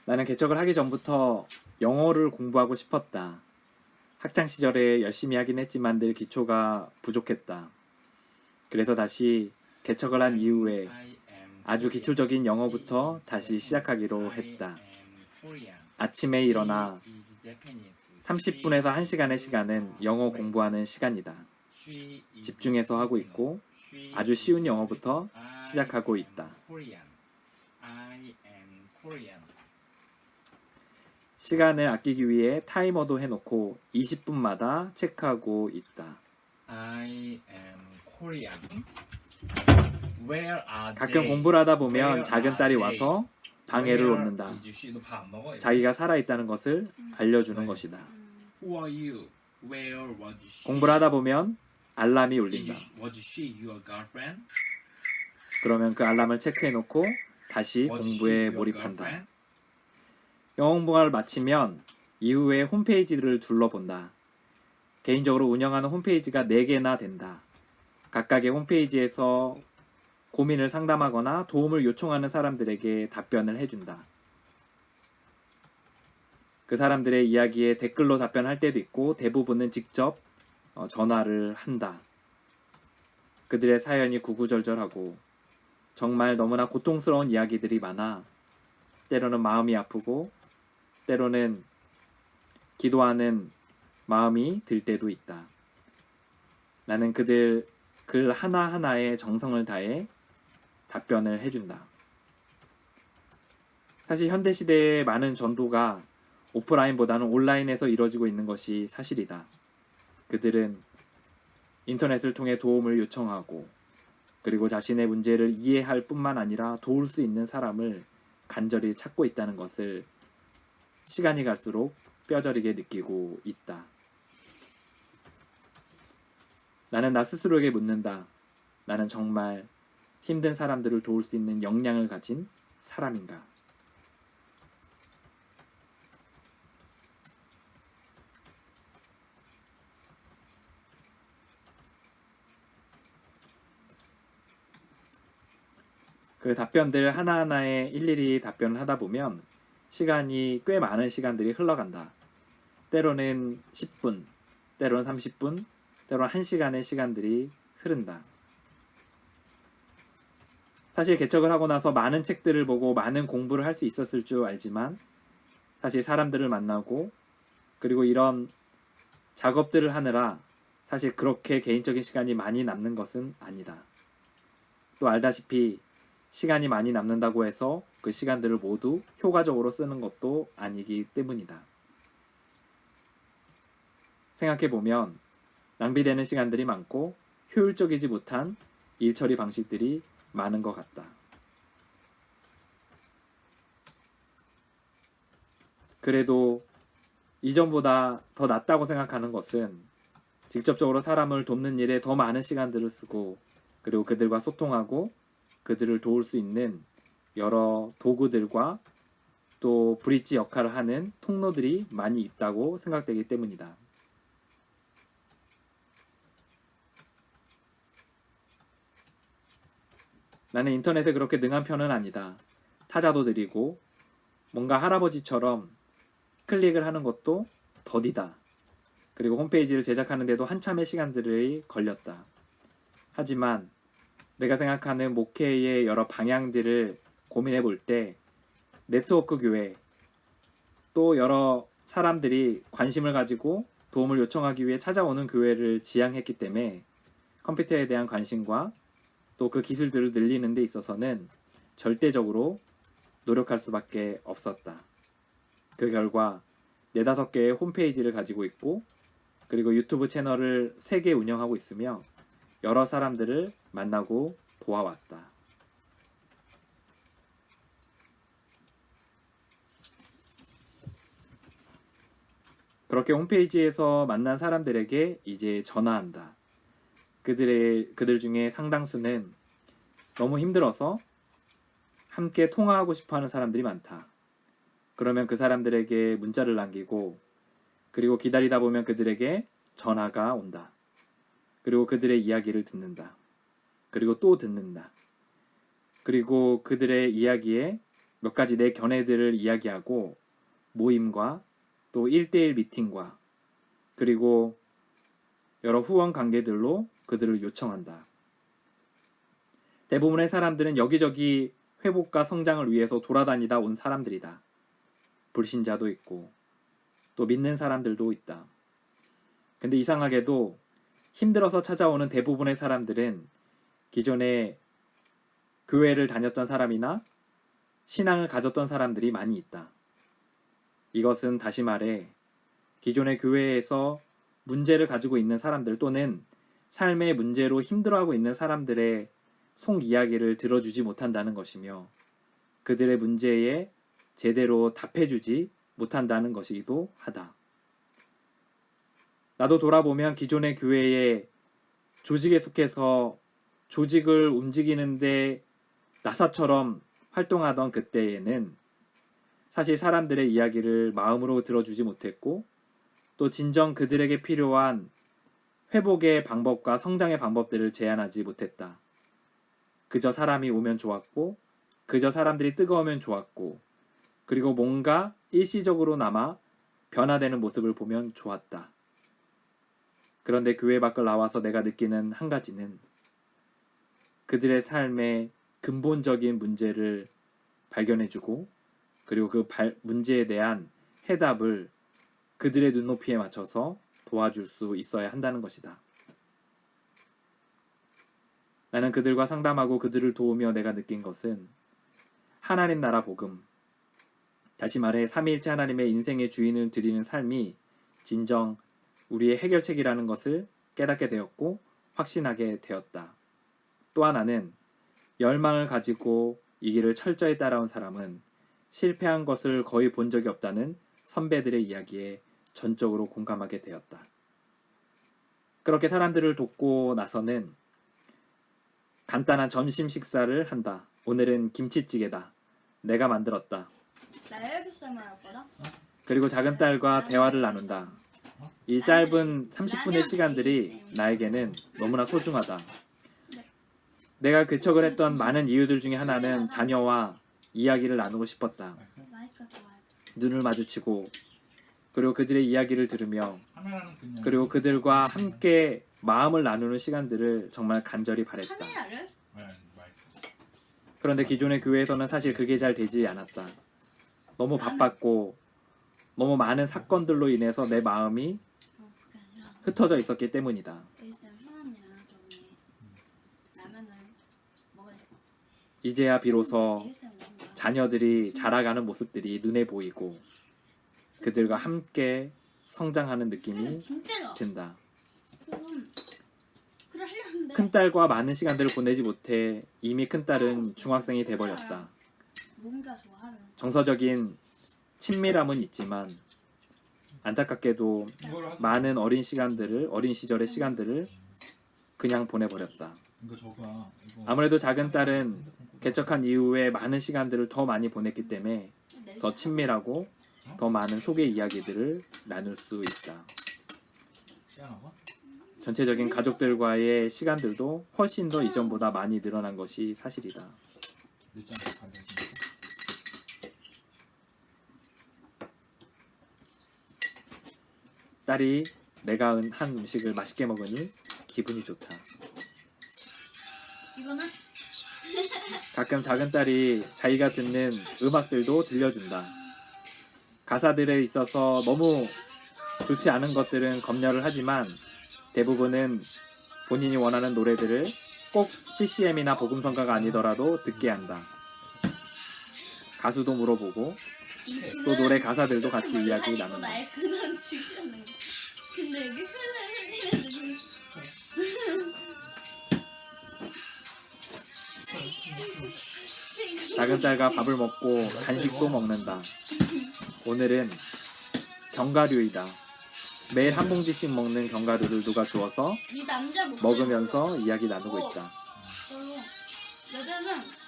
나는 개척을 하기 전부터 영어를 공부하고 싶었다. 학창 시절에 열심히 하긴 했지만 늘 기초가 부족했다. 그래서 다시 개척을 한 이후에 아주 기초적인 영어부터 다시 시작하기로 했다. 아침에 일어나 30분에서 1시간의 시간은 영어 공부하는 시간이다. 집중해서 하고 있고 아주 쉬운 영어부터 시작하고 있다. 시간을 아끼기 위해 타이머도 해놓고 20분마다 체크하고 있다. 가끔 공부를 하다 보면 작은 딸이 와서 방해를 놓는다. 자기가 살아있다는 것을 알려주는 것이다. 공부를 하다 보면 알람이 울린다. 그러면 그 알람을 체크해놓고 다시 공부에 몰입한다. 영어 공부를 마치면 이후에 홈페이지를 둘러본다. 개인적으로 운영하는 홈페이지가 4개나 된다. 각각의 홈페이지에서 고민을 상담하거나 도움을 요청하는 사람들에게 답변을 해준다. 그 사람들의 이야기에 댓글로 답변할 때도 있고 대부분은 직접 전화를 한다. 그들의 사연이 구구절절하고 정말 너무나 고통스러운 이야기들이 많아 때로는 마음이 아프고 때로는 기도하는 마음이 들 때도 있다. 나는 그들 글 하나하나에 정성을 다해 답변을 해준다. 사실 현대시대의 많은 전도가 오프라인보다는 온라인에서 이루어지고 있는 것이 사실이다. 그들은 인터넷을 통해 도움을 요청하고 그리고 자신의 문제를 이해할 뿐만 아니라 도울 수 있는 사람을 간절히 찾고 있다는 것을 시간이 갈수록 뼈저리게 느끼고 있다. 나는 나 스스로에게 묻는다. 나는 정말 힘든 사람들을 도울 수 있는 역량을 가진 사람인가? 그 답변들 하나하나에 일일이 답변을 하다 보면 시간이 꽤 많은 시간들이 흘러간다. 때로는 10분, 때로는 30분, 때로는 1시간의 시간들이 흐른다. 사실 개척을 하고 나서 많은 책들을 보고 많은 공부를 할 수 있었을 줄 알지만 사실 사람들을 만나고 그리고 이런 작업들을 하느라 사실 그렇게 개인적인 시간이 많이 남는 것은 아니다. 또 알다시피 시간이 많이 남는다고 해서 그 시간들을 모두 효과적으로 쓰는 것도 아니기 때문이다. 생각해보면 낭비되는 시간들이 많고 효율적이지 못한 일 처리 방식들이 많은 것 같다. 그래도 이전보다 더 낫다고 생각하는 것은 직접적으로 사람을 돕는 일에 더 많은 시간들을 쓰고 그리고 그들과 소통하고 그들을 도울 수 있는 여러 도구들과 또 브릿지 역할을 하는 통로들이 많이 있다고 생각되기 때문이다. 나는 인터넷에 그렇게 능한 편은 아니다. 타자도 느리고 뭔가 할아버지처럼 클릭을 하는 것도 더디다. 그리고 홈페이지를 제작하는데도 한참의 시간들이 걸렸다. 하지만 내가 생각하는 목회의 여러 방향들을 고민해 볼 때 네트워크 교회 또 여러 사람들이 관심을 가지고 도움을 요청하기 위해 찾아오는 교회를 지향했기 때문에 컴퓨터에 대한 관심과 또 그 기술들을 늘리는 데 있어서는 절대적으로 노력할 수밖에 없었다. 그 결과 4-5개의 홈페이지를 가지고 있고 그리고 유튜브 채널을 3개 운영하고 있으며 여러 사람들을 만나고 도와왔다. 그렇게 홈페이지에서 만난 사람들에게 이제 전화한다. 그들 중에 상당수는 너무 힘들어서 함께 통화하고 싶어하는 사람들이 많다. 그러면 그 사람들에게 문자를 남기고 그리고 기다리다 보면 그들에게 전화가 온다. 그리고 그들의 이야기를 듣는다. 그리고 또 듣는다. 그리고 그들의 이야기에 몇 가지 내 견해들을 이야기하고 모임과 또 1대1 미팅과 그리고 여러 후원 관계들로 그들을 요청한다. 대부분의 사람들은 여기저기 회복과 성장을 위해서 돌아다니다 온 사람들이다. 불신자도 있고 또 믿는 사람들도 있다. 근데 이상하게도 힘들어서 찾아오는 대부분의 사람들은 기존에 교회를 다녔던 사람이나 신앙을 가졌던 사람들이 많이 있다. 이것은 다시 말해 기존의 교회에서 문제를 가지고 있는 사람들 또는 삶의 문제로 힘들어하고 있는 사람들의 속 이야기를 들어주지 못한다는 것이며 그들의 문제에 제대로 답해주지 못한다는 것이기도 하다. 나도 돌아보면 기존의 교회의 조직에 속해서 조직을 움직이는데 나사처럼 활동하던 그때에는 사실 사람들의 이야기를 마음으로 들어주지 못했고 또 진정 그들에게 필요한 회복의 방법과 성장의 방법들을 제안하지 못했다. 그저 사람이 오면 좋았고 그저 사람들이 뜨거우면 좋았고 그리고 뭔가 일시적으로나마 변화되는 모습을 보면 좋았다. 그런데 교회 밖을 나와서 내가 느끼는 한 가지는 그들의 삶의 근본적인 문제를 발견해주고 그리고 그 문제에 대한 해답을 그들의 눈높이에 맞춰서 도와줄 수 있어야 한다는 것이다. 나는 그들과 상담하고 그들을 도우며 내가 느낀 것은 하나님 나라 복음, 다시 말해 삼위일체 하나님의 인생의 주인을 드리는 삶이 진정 우리의 해결책이라는 것을 깨닫게 되었고 확신하게 되었다. 또 하나는 열망을 가지고 이 길을 철저히 따라온 사람은 실패한 것을 거의 본 적이 없다는 선배들의 이야기에 전적으로 공감하게 되었다. 그렇게 사람들을 돕고 나서는 간단한 점심 식사를 한다. 오늘은 김치찌개다. 내가 만들었다. 나 여기서만 할 거다. 그리고 작은 딸과 대화를 나눈다. 이 짧은 30분의 시간들이 나에게는 너무나 소중하다. 내가 개척을 했던 많은 이유들 중에 하나는 자녀와 이야기를 나누고 싶었다. 마이크가 좋아요. 눈을 마주치고 그리고 그들의 이야기를 들으며 그리고 그들과 함께 마음을 나누는 시간들을 정말 간절히 바랬다. 카메라를? 그런데 기존의 교회에서는 사실 그게 잘 되지 않았다. 너무 바빴고 너무 많은 사건들로 인해서 내 마음이 그게 아니라 흩어져 있었기 때문이다. 일단 현암이랑 저기 라면을 먹어야 돼. 이제야 비로소 일단 먹는 자녀들이 자라가는 모습들이 눈에 보이고 그들과 함께 성장하는 느낌이 진짜로. 든다. 그래 하려는데. 큰딸과 많은 시간들을 보내지 못해 이미 큰딸은 중학생이 돼버렸다. 뭔가 좋아하는. 정서적인 친밀함은 있지만 안타깝게도 많은 어린 시절의 시간들을 그냥 보내버렸다. 아무래도 작은 딸은 개척한 이후에 많은 시간들을 더 많이 보냈기 때문에 더 친밀하고 더 많은 속의 이야기들을 나눌 수 있다. 전체적인 가족들과의 시간들도 훨씬 더 이전보다 많이 늘어난 것이 사실이다. 딸이 내가 한 음식을 맛있게 먹으니 기분이 좋다. 이거는 가끔 작은 딸이 자기가 듣는 음악들도 들려준다. 가사들에 있어서 너무 좋지 않은 것들은 검열을 하지만 대부분은 본인이 원하는 노래들을 꼭 CCM이나 복음성가가 아니더라도 듣게 한다. 가수도 물어보고 또 노래 가사들도 같이 이야기 나눈다. 나의 근원 죽이는 거. 근데 여기 흘리는 작은 딸과 밥을 먹고 간식도 먹는다. 오늘은 견과류이다. 매일 한 봉지씩 먹는 견과류를 누가 주어서 이 남자 목소리 먹으면서 이야기 나누고 있다. 별로 여자는